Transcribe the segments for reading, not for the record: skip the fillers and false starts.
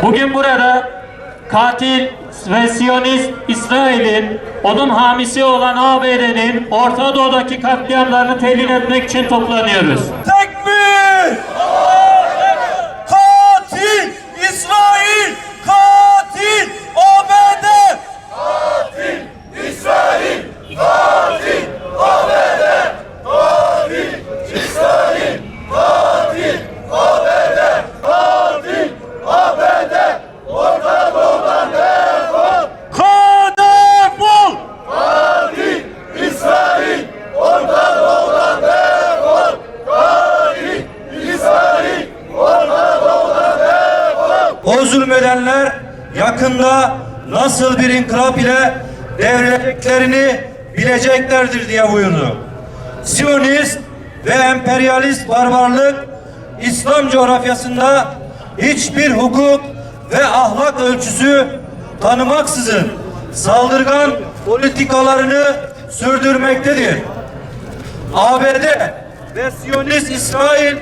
Bugün burada katil ve Siyonist İsrail'in onun hamisi olan ABD'nin Orta Doğu'daki katliamlarını telin etmek için toplanıyoruz. Tekbir! Katil İsrail! Katil ABD! Katil İsrail! Katil ABD! Katil İsrail! Katil ABD! Katil ABD! Orta Doğu'dan defol! Defol! Katil İsrail! Orta Doğu'dan defol! Katil İsrail! Orta Doğu'dan defol! O zulmedenler yakında nasıl bir inkılap ile devrileceklerini bileceklerdir diye buyurdu. Siyonist ve emperyalist barbarlık İslam coğrafyasında hiçbir hukuk ve ahlak ölçüsü tanımaksızın saldırgan politikalarını sürdürmektedir. ABD ve Siyonist İsrail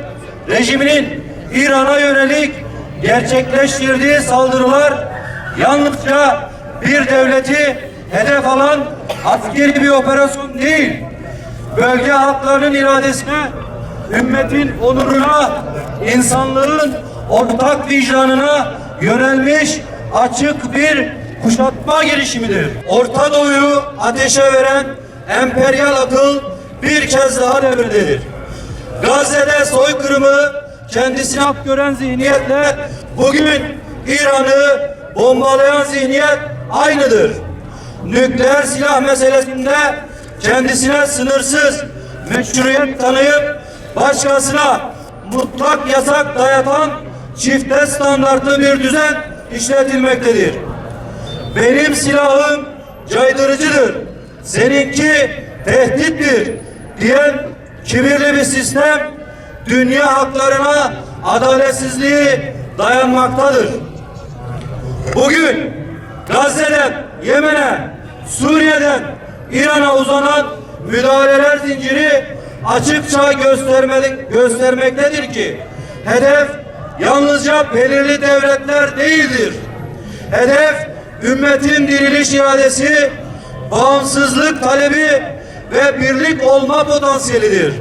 rejiminin İran'a yönelik gerçekleştirdiği saldırılar yalnızca bir devleti hedef alan askeri bir operasyon değil, bölge halklarının iradesine, ümmetin onuruna, insanlığın ortak vicdanına yönelmiş açık bir kuşatma girişimidir. Orta Doğu'yu ateşe veren emperyal akıl bir kez daha devrededir. Gazze'de soykırımı kendisine hak gören zihniyetle bugün İran'ı bombalayan zihniyet aynıdır. Nükleer silah meselesinde kendisine sınırsız meşruiyet tanıyıp başkasına mutlak yasak dayatan çifte standartlı bir düzen işletilmektedir. Benim silahım caydırıcıdır, seninki tehdittir diyen kibirli bir sistem dünya haklarına adaletsizliği dayanmaktadır. Bugün Gazze'den Yemen'e, Suriye'den İran'a uzanan müdahaleler zinciri açıkça göstermektedir ki hedef yalnızca belirli devletler değildir. Hedef ümmetin diriliş iradesi, bağımsızlık talebi ve birlik olma potansiyelidir.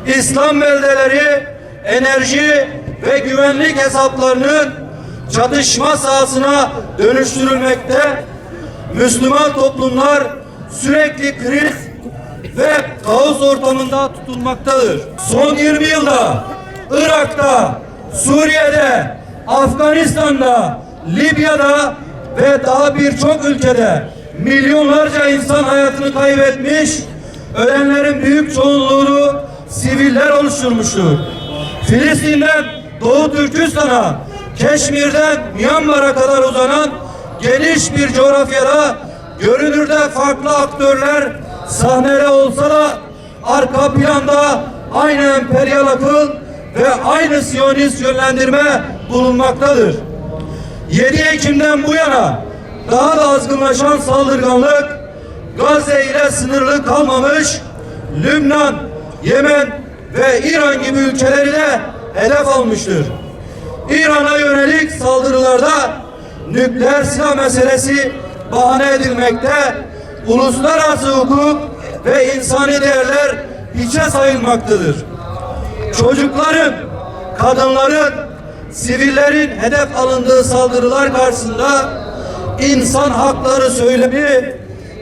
İslam beldeleri enerji ve güvenlik hesaplarının çatışma sahasına dönüştürülmekte, Müslüman toplumlar sürekli kriz ve kaos ortamında tutulmaktadır. Son 20 yılda Irak'ta, Suriye'de, Afganistan'da, Libya'da ve daha birçok ülkede milyonlarca insan hayatını kaybetmiş, ölenlerin büyük çoğunluğunu siviller oluşturmuştur. Filistin'den Doğu Türkistan'a, Keşmir'den Myanmar'a kadar uzanan geniş bir coğrafyada görünürde farklı aktörler sahnede olsa da arka planda aynı emperyal akıl ve aynı Siyonist yönlendirme bulunmaktadır. 7 Ekim'den bu yana daha da azgınlaşan saldırganlık Gazze ile sınırlı kalmamış, Lübnan, Yemen ve İran gibi ülkeleri de hedef almıştır. İran'a yönelik saldırılarda nükleer silah meselesi bahane edilmekte, uluslararası hukuk ve insani değerler hiçe sayılmaktadır. Çocukların, kadınların, sivillerin hedef alındığı saldırılar karşısında insan hakları söylemi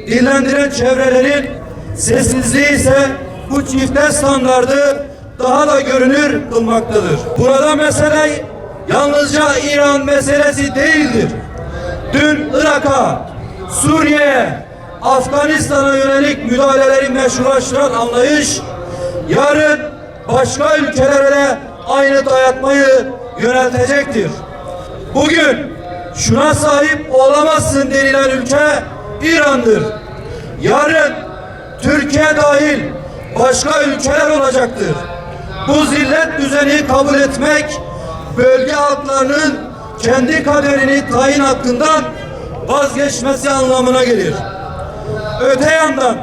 dillendiren çevrelerin sessizliği ise bu çifte standardı daha da görünür kılmaktadır. Burada mesele yalnızca İran meselesi değildir. Dün Irak'a, Suriye'ye, Afganistan'a yönelik müdahaleleri meşrulaştıran anlayış, yarın başka ülkelere de aynı dayatmayı yöneltecektir. Bugün şuna sahip olamazsın denilen ülke İran'dır. Yarın Türkiye dahil başka ülkeler olacaktır. Bu zillet düzeni kabul etmek, bölge halklarının kendi kaderini tayin hakkından vazgeçmesi anlamına gelir. Öte yandan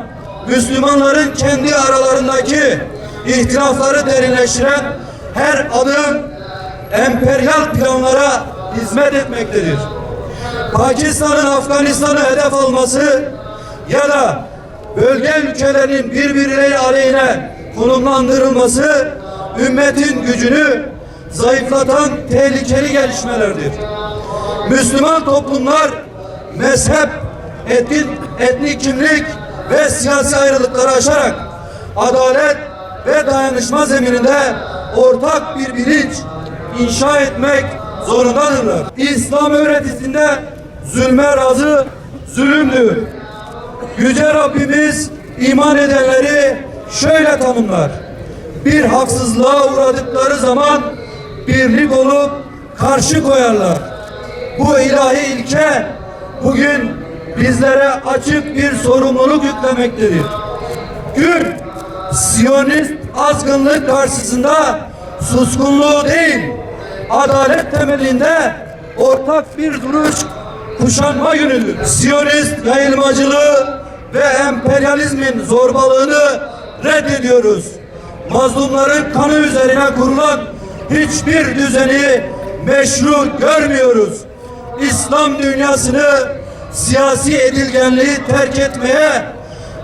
Müslümanların kendi aralarındaki ihtilafları derinleştiren her adım emperyal planlara hizmet etmektedir. Pakistan'ın Afganistan'ı hedef alması ya da bölge ülkelerin birbirleri aleyhine konumlandırılması ümmetin gücünü zayıflatan tehlikeli gelişmelerdir. Müslüman toplumlar mezhep, etnik kimlik ve siyasi ayrılıkları aşarak adalet ve dayanışma zemininde ortak bir bilinç inşa etmek zorundadırlar. İslam öğretisinde zulme razı zulümdür. Yüce Rabbimiz iman edenleri şöyle tanımlar: bir haksızlığa uğradıkları zaman birlik olup karşı koyarlar. Bu ilahi ilke bugün bizlere açık bir sorumluluk yüklemektedir. Gün Siyonist azgınlık karşısında suskunluğu değil, adalet temelinde ortak bir duruş kuşanma günüdür. Siyonist yayılmacılığı ve emperyalizmin zorbalığını reddediyoruz. Mazlumların kanı üzerine kurulan hiçbir düzeni meşru görmüyoruz. İslam dünyasını siyasi edilgenliği terk etmeye,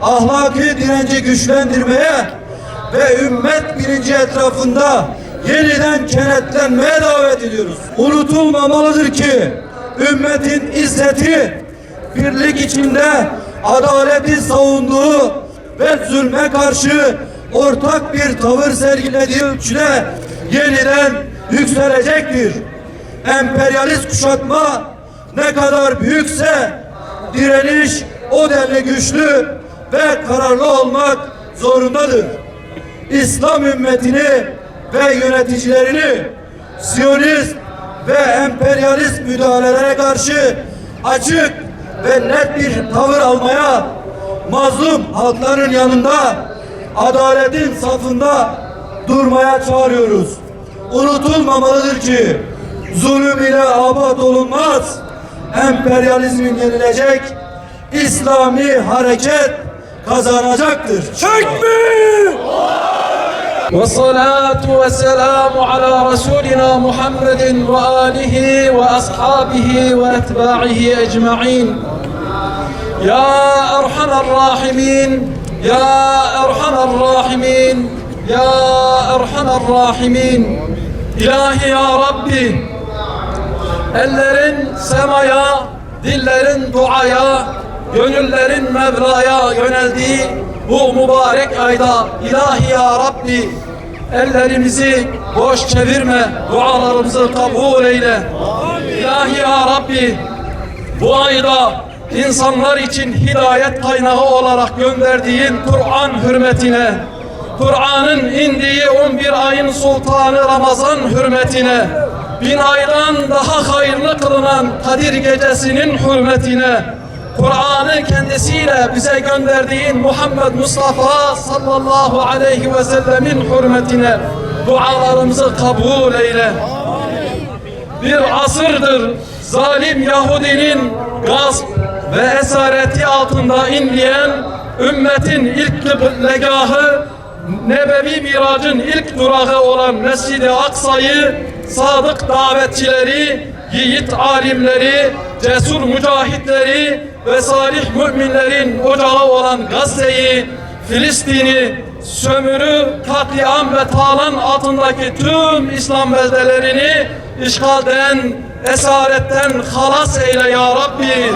ahlaki direnci güçlendirmeye ve ümmet bilinci etrafında yeniden kenetlenmeye davet ediyoruz. Unutulmamalıdır ki ümmetin izzeti birlik içinde adaleti savunduğu ve zulme karşı ortak bir tavır sergilediği ölçüde yeniden yükselecektir. Emperyalist kuşatma ne kadar büyükse direniş o denli güçlü ve kararlı olmak zorundadır. İslam ümmetini ve yöneticilerini Siyonist ve emperyalist müdahalelere karşı açık ve net bir tavır almaya, mazlum halkların yanında adaletin safında durmaya çağırıyoruz. Unutulmamalıdır ki zulüm ile abad olunmaz. Emperyalizmin yenilecek, İslami hareket kazanacaktır. Tekbir! والصلاة والسلام على رسولنا محمد وآله وأصحابه وأتباعه أجمعين. يا أرحم الراحمين يا أرحم الراحمين يا أرحم الراحمين. İlahi ya Rabbi, ellerin semaya, dillerin duaya, gönüllerin Mevla'ya yöneldiği bu mübarek ayda ilahi ya Rabbi, ellerimizi boş çevirme, dualarımızı kabul eyle. İlahi ya Rabbi, bu ayda insanlar için hidayet kaynağı olarak gönderdiğin Kur'an hürmetine, Kur'an'ın indiği 11 ayın sultanı Ramazan hürmetine, 1000 aydan daha hayırlı kılınan Kadir gecesinin hürmetine, Kur'an'ı kendisiyle bize gönderdiğin Muhammed Mustafa sallallahu aleyhi ve sellemin hürmetine dualarımızı kabul eyle. Bir asırdır zalim Yahudinin gasp ve esareti altında inleyen ümmetin ilk legahı, Nebevi Miracın ilk durağı olan Mescid-i Aksa'yı sadık davetçileri, yiğit alimleri, cesur mücahitleri ve salih müminlerin ocağı olan Gazze'yi, Filistin'i, sömürü, katliam ve talan altındaki tüm İslam beldelerini işgalden, esaretten halas eyle ya Rabbi.